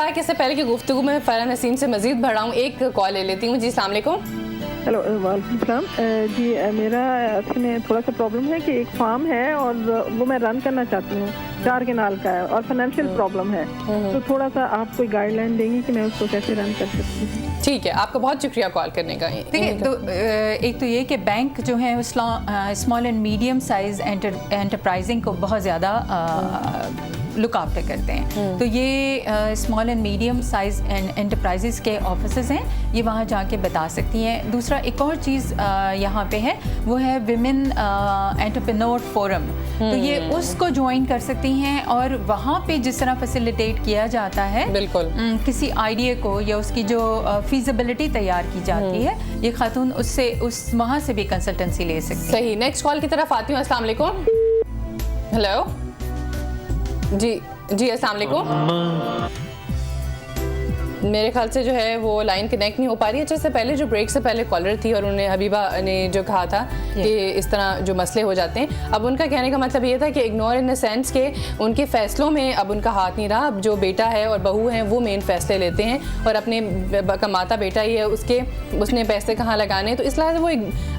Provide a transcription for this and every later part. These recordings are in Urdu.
مبارک. اس سے پہلے کہ گفتگو میں فرح نسیم سے مزید بڑھاؤں ایک کال لے لیتی ہوں. جی السلام علیکم. ہیلو وعلیکم السلام. جی میرا اصل میں تھوڑا سا پرابلم ہے کہ ایک فارم ہے اور وہ میں رن کرنا چاہتی ہوں, 4 کنال کا ہے اور فائنینشیل پرابلم ہے, تو تھوڑا سا آپ کوئی گائیڈ لائن دیں گی کہ میں اس کو کیسے رن کر سکتی ہوں؟ ٹھیک ہے, آپ کا بہت شکریہ کال کرنے کا. دیکھیے تو ایک تو یہ کہ بینک جو ہیں small and medium size enterprising کو بہت زیادہ لک آفٹر کرتے ہیں, تو یہ small and medium size enterprises کے آفیسز ہیں, یہ وہاں جا کے بتا سکتی ہیں. دوسرا ایک اور چیز یہاں پہ ہے, وہ ہے ویمن انٹرپرینور فورم, تو یہ اس کو جوائن کر سکتی ہیں اور وہاں پہ جس طرح فیسیلیٹیٹ کیا جاتا ہے بالکل کسی آئیڈیا کو یا اس کی جو فیزیبلٹی تیار کی جاتی ہے, یہ خاتون اس وہاں سے بھی کنسلٹنسی لے سکتی ہیں. صحیح. نیکسٹ کال کی طرف آتی ہوں. السلام علیکم. ہیلو جی السلام علیکم. میرے خیال سے جو ہے وہ لائن کنیکٹ نہیں ہو پا رہی ہے. اچھا, سے پہلے جو بریک سے پہلے کالر تھی اور انہیں حبیبہ نے جو کہا تھا کہ اس طرح جو مسئلے ہو جاتے ہیں, اب ان کا کہنے کا مطلب یہ تھا کہ اگنور ان دا سینس کہ ان کے فیصلوں میں اب ان کا ہاتھ نہیں رہا. اب جو بیٹا ہے اور بہو ہیں وہ مین فیصلے لیتے ہیں اور اپنے کماتا بیٹا ہی ہے, اس نے پیسے کہاں لگانے, تو اس لحاظ سے وہ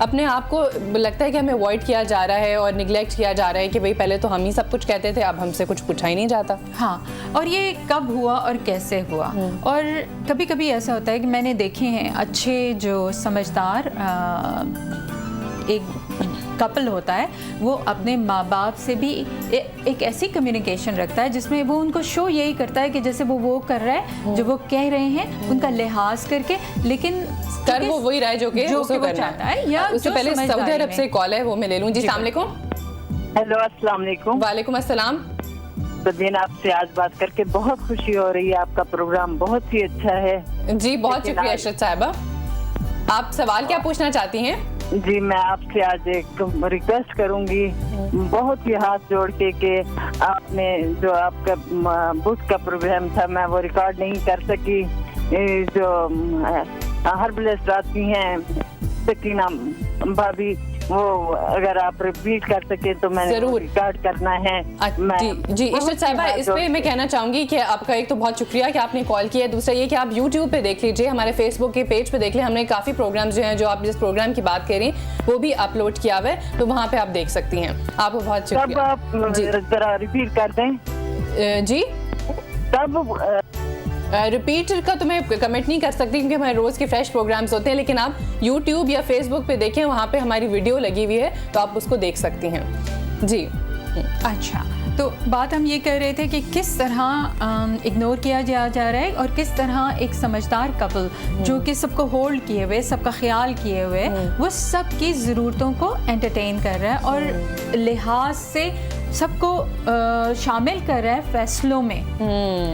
اپنے آپ کو لگتا ہے کہ ہمیں اوائڈ کیا جا رہا ہے اور نگلیکٹ کیا جا رہا ہے کہ بھائی پہلے تو ہم ہی سب کچھ کہتے تھے, اب ہم سے کچھ پوچھا ہی نہیں جاتا. ہاں, اور یہ کب ہوا اور کیسے ہوا. اور کبھی کبھی ایسا ہوتا ہے کہ میں نے دیکھے ہیں اچھے جو سمجھدار ایک کپل ہوتا ہے, وہ اپنے ماں باپ سے بھی ایک ایسی کمیونیکیشن رکھتا ہے جس میں وہ ان کو شو یہی کرتا ہے کہ جیسے وہ کر رہا ہے جو وہ کہہ رہے ہیں, ان کا لحاظ کر کے, لیکن کر وہ وہی رہا ہے جو کہ وہ چاہتا ہے. یا اس سے پہلے سعودی عرب سے کال ہے, وہ میں لے لوں. جی السلام علیکم. ہیلو السلام علیکم. وعلیکم السلام. دین آپ سے آج بات کر کے بہت خوشی ہو رہی ہے, آپ کا پروگرام بہت ہی اچھا ہے. جی بہت شکریہ اشرت صاحبہ. آپ سوال کیا پوچھنا چاہتی ہیں؟ جی میں آپ سے آج ایک ریکویسٹ کروں گی بہت ہی ہاتھ جوڑ کے کہ آپ نے جو آپ کا بک کا پروگرام تھا میں وہ ریکارڈ نہیں کر سکی. جو ہربلسٹ آتی ہیں سکینہ بھابی, وہ اگر آپ ریپیٹ کر سکے تو میں ضرور ریکارڈ کرنا ہے. جی اشرت صاحبہ, اس پہ میں کہنا چاہوں گی کہ آپ کا ایک تو بہت شکریہ کہ آپ نے کال کیا ہے, دوسرا یہ کہ آپ یوٹیوب پہ دیکھ لیجیے, ہمارے فیس بک کے پیج پہ دیکھ لیں, ہم نے کافی پروگرامز جو ہیں جو آپ جس پروگرام کی بات کر رہی ہیں وہ بھی اپلوڈ کیا ہوا ہے, تو وہاں پہ آپ دیکھ سکتی ہیں. آپ کو بہت شکریہ. تب آپ ذرا ریپیٹ کر دیں. جی تب ریپیٹ کا تو میں کمنٹ نہیں کر سکتی کیونکہ ہمارے روز کے فریش پروگرامز ہوتے ہیں, لیکن آپ یوٹیوب یا فیس بک پہ دیکھیں, وہاں پہ ہماری ویڈیو لگی ہوئی ہے تو آپ اس کو دیکھ سکتی ہیں. جی اچھا, تو بات ہم یہ کر رہے تھے کہ کس طرح اگنور کیا جا رہا ہے اور کس طرح ایک سمجھدار کپل جو کہ سب کو ہولڈ کیے ہوئے, سب کا خیال کیے ہوئے, وہ سب کی ضرورتوں کو انٹرٹین کر رہا ہے اور لحاظ سے سب کو شامل کر رہا ہے فیصلوں میں,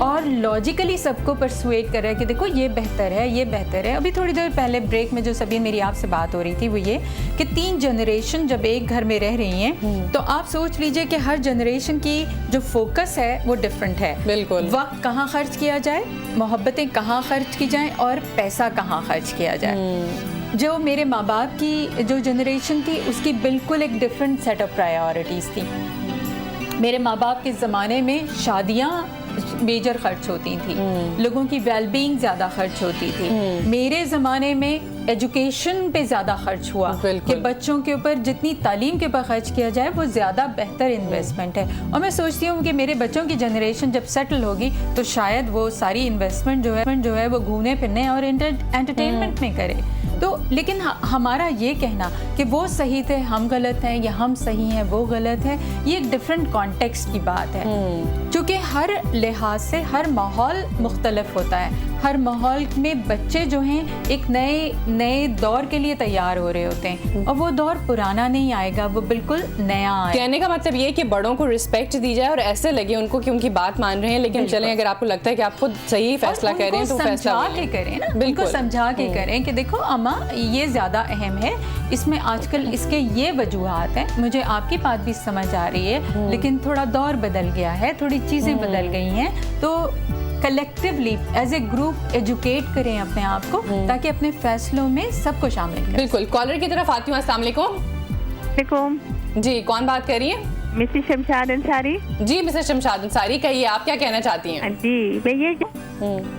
اور لاجیکلی سب کو پرسویٹ کر رہا ہے کہ دیکھو یہ بہتر ہے, یہ بہتر ہے. ابھی تھوڑی دیر پہلے بریک میں جو سبین میری آپ سے بات ہو رہی تھی وہ یہ کہ 3 جنریشن جب ایک گھر میں رہ رہی ہیں تو آپ سوچ لیجئے کہ ہر جنریشن کی جو فوکس ہے وہ ڈفرینٹ ہے. بالکل. وقت کہاں خرچ کیا جائے, محبتیں کہاں خرچ کی جائیں, اور پیسہ کہاں خرچ کیا جائے. جو میرے ماں باپ کی جو جنریشن تھی اس کی بالکل ایک ڈفرینٹ سیٹ آف پرائیورٹیز تھی. میرے ماں باپ کے زمانے میں شادیاں میجر خرچ ہوتی تھیں, لوگوں کی ویل بینگ زیادہ خرچ ہوتی تھی. میرے زمانے میں ایجوکیشن پہ زیادہ خرچ ہوا کہ بچوں کے اوپر جتنی تعلیم کے اوپر خرچ کیا جائے وہ زیادہ بہتر انویسٹمنٹ ہے. اور میں سوچتی ہوں کہ میرے بچوں کی جنریشن جب سیٹل ہوگی تو شاید وہ ساری انویسٹمنٹ جو ہے وہ گھومنے پھرنے اور انٹرٹینمنٹ میں کرے. تو لیکن ہمارا یہ کہنا کہ وہ صحیح تھے ہم غلط ہیں یا ہم صحیح ہیں وہ غلط ہے, یہ ایک ڈفرینٹ کانٹیکسٹ کی بات ہے. چونکہ ہر لحاظ سے ہر ماحول مختلف ہوتا ہے, ہر ماحول میں بچے جو ہیں ایک نئے دور کے لیے تیار ہو رہے ہوتے ہیں, اور وہ دور پرانا نہیں آئے گا, وہ بالکل نیا آئے. کہنے کا مطلب یہ کہ بڑوں کو رسپیکٹ دی جائے اور ایسے لگے ان کو کہ ان کی بات مان رہے ہیں, لیکن چلیں اگر آپ کو لگتا ہے کہ آپ خود صحیح فیصلہ کر رہے ہیں تو فیصلہ کے کریں نا, بالکل سمجھا کے کریں کہ دیکھو اماں یہ زیادہ اہم ہے, اس میں آج کل اس کے یہ وجوہات ہیں, مجھے آپ کی بات بھی سمجھ آ رہی ہے لیکن تھوڑا دور بدل گیا ہے, تھوڑی چیزیں بدل گئی ہیں, تو collectively as a group educate کریں اپنے آپ کو تاکہ اپنے فیصلوں میں سب کو شامل کریں. بالکل. کالر کی طرف آتی ہوں. السلام علیکم. وعلیکم. جی کون بات کر رہی ہیں؟ مسز شمشاد انصاری. جی مسز شمشاد انصاری, کہیے آپ کیا کہنا چاہتی ہیں؟ جی میں یہ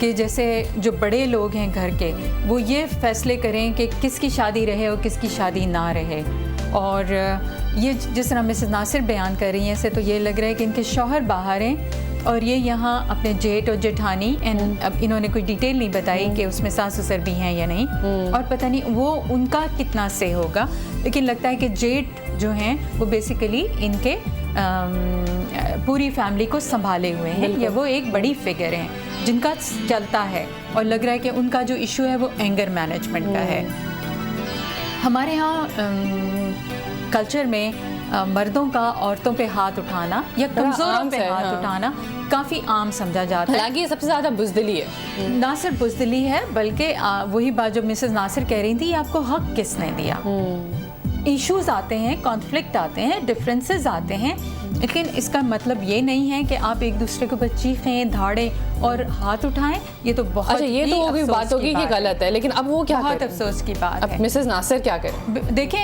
کہ جیسے جو بڑے لوگ ہیں گھر کے وہ یہ فیصلے کریں کہ کس کی شادی رہے اور کس کی شادی نہ رہے. اور یہ جس طرح مسز ناصر بیان کر رہی ہیں اسے تو یہ لگ رہا ہے کہ ان کے شوہر باہر ہیں اور یہ یہاں اپنے جیٹ اور جیٹھانی, اب انہوں نے کوئی ڈیٹیل نہیں بتائی کہ اس میں ساس سسر بھی ہیں یا نہیں, اور پتہ نہیں وہ ان کا کتنا سے ہوگا, لیکن لگتا ہے کہ جیٹ جو ہیں وہ بیسیکلی ان کے پوری فیملی کو سنبھالے ہوئے ہیں, یا وہ ایک بڑی فگر ہیں جن کا چلتا ہے, اور لگ رہا ہے کہ ان کا جو ایشو ہے وہ اینگر مینجمنٹ کا ہے. ہمارے ہاں کلچر میں مردوں کا عورتوں پہ ہاتھ اٹھانا یا کمزوروں پہ ہاتھ اٹھانا کافی عام سمجھا جاتا ہے. حالانکہ یہ سب سے زیادہ بزدلی ہے, نہ صرف بزدلی ہے بلکہ وہی بات جو مسز ناصر کہہ رہی تھی, آپ کو حق کس نے دیا. ایشوز آتے ہیں, کانفلکٹ آتے ہیں, ڈفرینسز آتے ہیں, لیکن اس کا مطلب یہ نہیں ہے کہ آپ ایک دوسرے کے اوپر چیخیں, دھاڑیں اور ہاتھ اٹھائیں. یہ تو بہت یہ تو ہوگی بات ہوگی کہ غلط ہے, لیکن اب وہ کیا بہت افسوس کی بات ہے. اب مسز ناصر کیا کریں؟ دیکھیں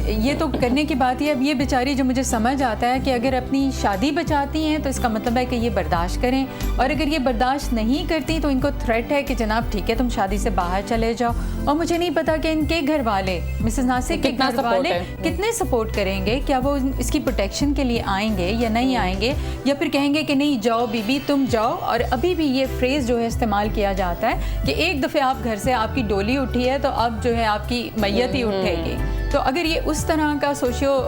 یہ تو کرنے کی بات ہی. اب یہ بیچاری جو مجھے سمجھ آتا ہے کہ اگر اپنی شادی بچاتی ہیں تو اس کا مطلب ہے کہ یہ برداشت کریں, اور اگر یہ برداشت نہیں کرتی تو ان کو تھریٹ ہے کہ جناب ٹھیک ہے تم شادی سے باہر چلے جاؤ. اور مجھے نہیں پتا کہ ان کے گھر والے, مسز ناصر کے گھر والے کتنے سپورٹ کریں گے. کیا وہ اس کی پروٹیکشن کے لیے آئیں گے یا نہیں آئیں گے, یا پھر کہیں گے کہ نہیں جاؤ بی بی تم جاؤ. اور ابھی بھی یہ فریز جو ہے استعمال کیا جاتا ہے کہ ایک دفعہ آپ گھر سے آپ کی ڈولی اٹھی ہے تو اب جو ہے آپ کی میت ہی اٹھے گی. تو اگر یہ اس طرح کا سوشیو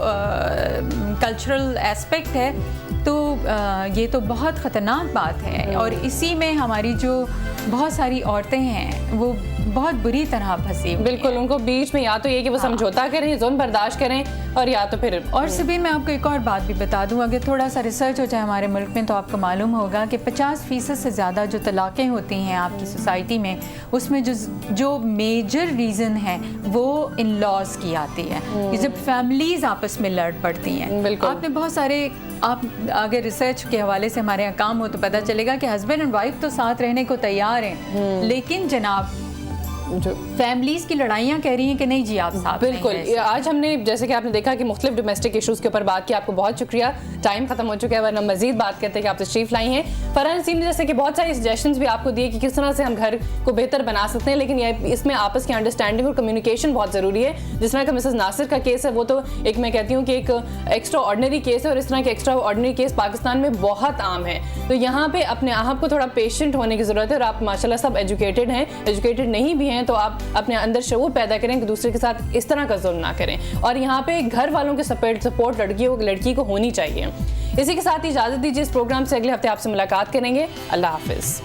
کلچرل ایسپیکٹ ہے تو یہ تو بہت خطرناک بات ہے. اور اسی میں ہماری جو بہت ساری عورتیں ہیں وہ بہت بری طرح پھنسی ہوئی. بالکل, ان کو بیچ میں یا تو یہ کہ وہ سمجھوتا کریں, ظلم برداشت کریں, اور یا تو پھر. اور سبین میں آپ کو ایک اور بات بھی بتا دوں, اگر تھوڑا سا ریسرچ ہو جائے ہمارے ملک میں تو آپ کو معلوم ہوگا کہ 50% سے زیادہ جو طلاقیں ہوتی ہیں آپ کی سوسائٹی میں, اس میں جو میجر ریزن ہے وہ ان لاز کی آتی ہے. یہ جب فیملیز آپس میں لڑ پڑتی ہیں. آپ نے بہت سارے, آپ اگر ریسرچ کے حوالے سے ہمارے یہاں کام ہو تو پتہ چلے گا کہ ہسبینڈ اینڈ وائف تو ساتھ رہنے کو تیار ہیں, لیکن جناب فیملیز کی لڑائیاں کہہ رہی ہیں کہ نہیں جی آپ ساتھ. بالکل, آج ہم نے جیسے کہ آپ نے دیکھا کہ مختلف ڈومیسٹک ایشوز کے اوپر بات کی. آپ کو بہت شکریہ, ٹائم ختم ہو چکا ہے, ورنہ مزید بات کرتے ہیں کہ آپ تشریف لائی ہیں. فرحان نسیم نے جیسے کہ بہت سارے سجیشنز بھی آپ کو دیے کہ کس طرح سے ہم گھر کو بہتر بنا سکتے ہیں, لیکن اس میں آپس کی انڈرسٹینڈنگ اور کمیونیکیشن بہت ضروری ہے. جس طرح کا مسز ناصر کا کیس ہے وہ تو ایک میں کہتی ہوں کہ ایک ایکسٹرا آرڈنری کیس ہے, اور اس طرح کے ایکسٹرا آرڈنری کیس پاکستان میں بہت عام ہے. تو یہاں پہ اپنے آپ کو تھوڑا پیشنٹ ہونے کی ضرورت ہے, اور آپ ماشاء اللہ سب ایجوکیٹڈ ہیں. ایجوکیٹڈ نہیں بھی ہیں تو آپ اپنے اندر شعور پیدا کریں کہ دوسرے کے ساتھ اس طرح کا ظلم نہ کریں, اور یہاں پہ گھر والوں کے سپورٹ لڑکی کو ہونی چاہیے. اسی کے ساتھ اجازت دیجیے, اس پروگرام سے اگلے ہفتے آپ سے ملاقات کریں گے. اللہ حافظ.